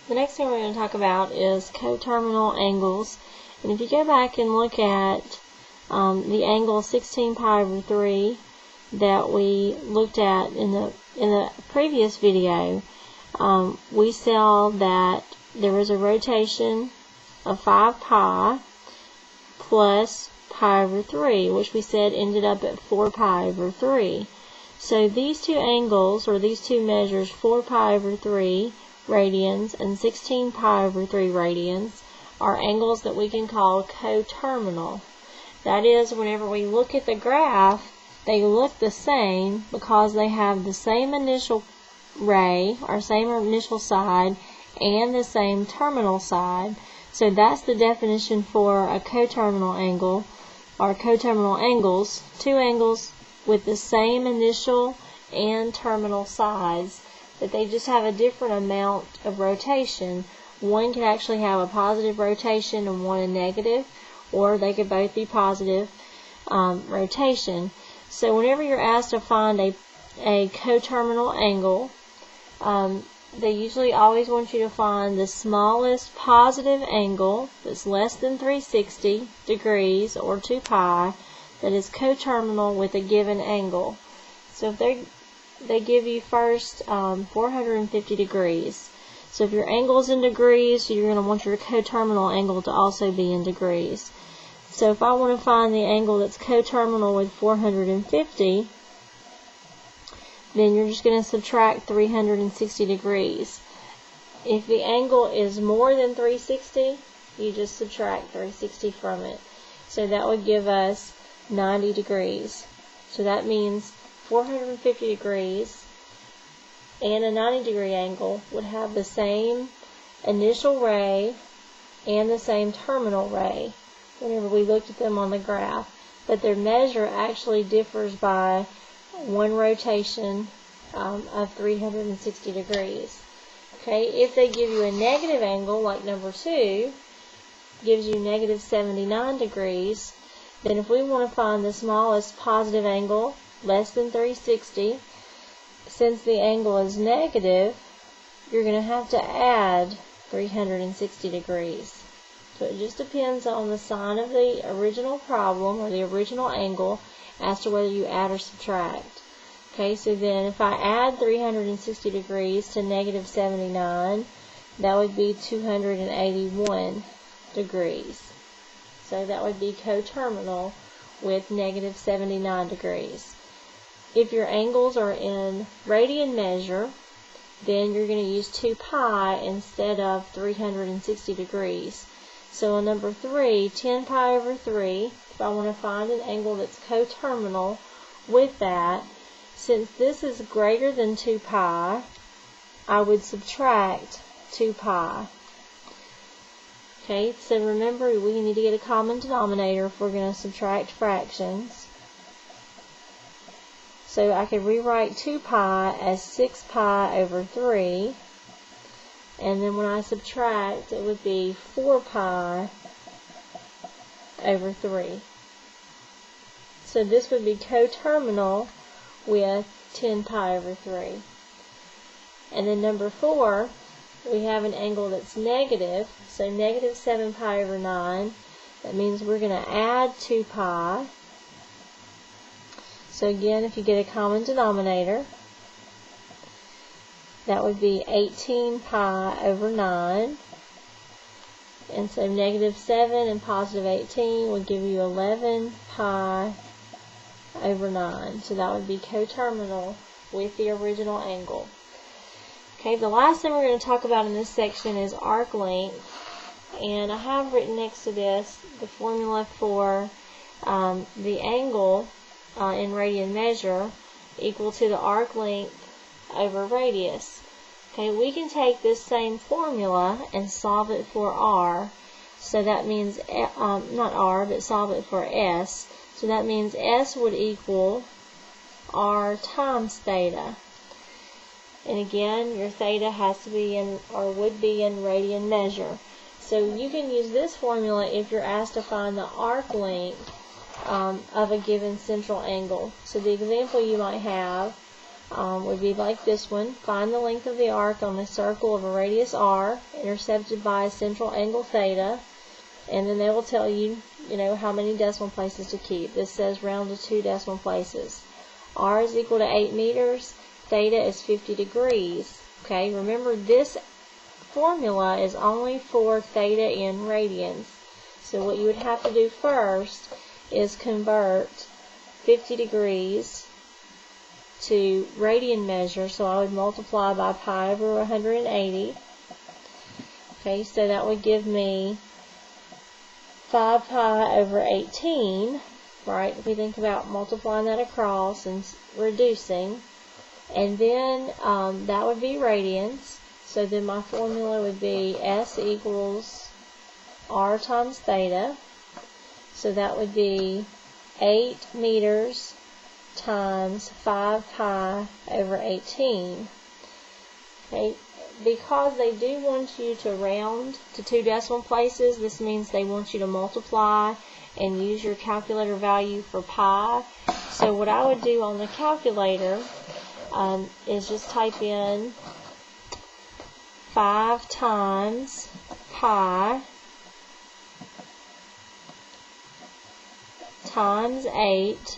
The next thing we're going to talk about is coterminal angles. And if you go back and look at the angle 16 pi over 3 that we looked at in the previous video, we saw that there was a rotation of 5 pi plus pi over 3, which we said ended up at 4 pi over 3. So these two angles, or these two measures, 4 pi over 3 radians and 16 pi over 3 radians, are angles that we can call coterminal. That is, whenever we look at the graph, they look the same because they have the same initial ray, or same initial side, and the same terminal side. So that's the definition for a coterminal angle, or coterminal angles, two angles with the same initial and terminal sides, but they just have a different amount of rotation. One can actually have a positive rotation and one a negative, or they could both be positive rotation. So whenever you're asked to find a coterminal angle, they usually always want you to find the smallest positive angle that's less than 360 degrees or 2 pi that is coterminal with a given angle. So if they give you first 450 degrees. So if your angle is in degrees, you're going to want your coterminal angle to also be in degrees. So if I want to find the angle that's coterminal with 450, then you're just going to subtract 360 degrees. If the angle is more than 360, you just subtract 360 from it. So that would give us 90 degrees. So that means 450 degrees and a 90 degree angle would have the same initial ray and the same terminal ray whenever we looked at them on the graph, but their measure actually differs by one rotation of 360 degrees. Okay, if they give you a negative angle, like number 2, gives you negative 79 degrees, then if we want to find the smallest positive angle, less than 360, since the angle is negative, you're going to have to add 360 degrees. So it just depends on the sign of the original problem, or the original angle, as to whether you add or subtract. Okay, so then if I add 360 degrees to negative 79, that would be 281 degrees. So that would be coterminal with negative 79 degrees. If your angles are in radian measure, then you're going to use 2 pi instead of 360 degrees. So on number 3, 10 pi over 3, if I want to find an angle that's coterminal with that, since this is greater than 2 pi, I would subtract 2 pi. Okay, so remember, we need to get a common denominator if we're going to subtract fractions. So I could rewrite 2 pi as 6 pi over 3. And then when I subtract, it would be 4 pi over 3. So this would be coterminal with 10 pi over 3. And then number 4, we have an angle that's negative, so negative 7 pi over 9. That means we're going to add 2 pi. So again, if you get a common denominator, that would be 18 pi over 9. And so negative 7 and positive 18 would give you 11 pi over 9. So that would be coterminal with the original angle. Okay, the last thing we're going to talk about in this section is arc length. And I have written next to this the formula for the angle in radian measure equal to the arc length over radius. Okay, we can take this same formula and solve it for r. So that means, not r, but solve it for s. So that means s would equal r times theta. And again, your theta has to be in, or would be in radian measure. So you can use this formula if you're asked to find the arc length of a given central angle. So the example you might have would be like this one. Find the length of the arc on a circle of a radius r, intercepted by a central angle theta, and then they will tell you, how many decimal places to keep. This says round to 2 decimal places. R is equal to 8 meters. Theta is 50 degrees. Okay, remember this formula is only for theta in radians. So what you would have to do first is convert 50 degrees to radian measure. So I would multiply by pi over 180. Okay, so that would give me 5 pi over 18, right? If we think about multiplying that across and reducing. And then that would be radians. So then my formula would be S equals R times theta. So that would be 8 meters times 5 pi over 18. Okay, because they do want you to round to 2 decimal places, this means they want you to multiply and use your calculator value for pi. So what I would do on the calculator is just type in 5 times pi times 8,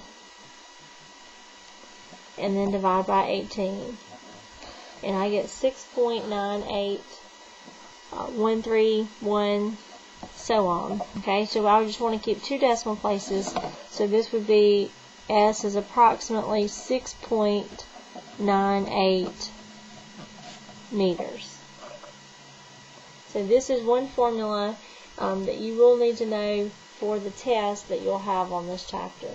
and then divide by 18. And I get 6.98131, so on. Okay, so I would just want to keep 2 decimal places. So this would be S is approximately 6.98 meters. So this is one formula that you will need to know for the test that you'll have on this chapter.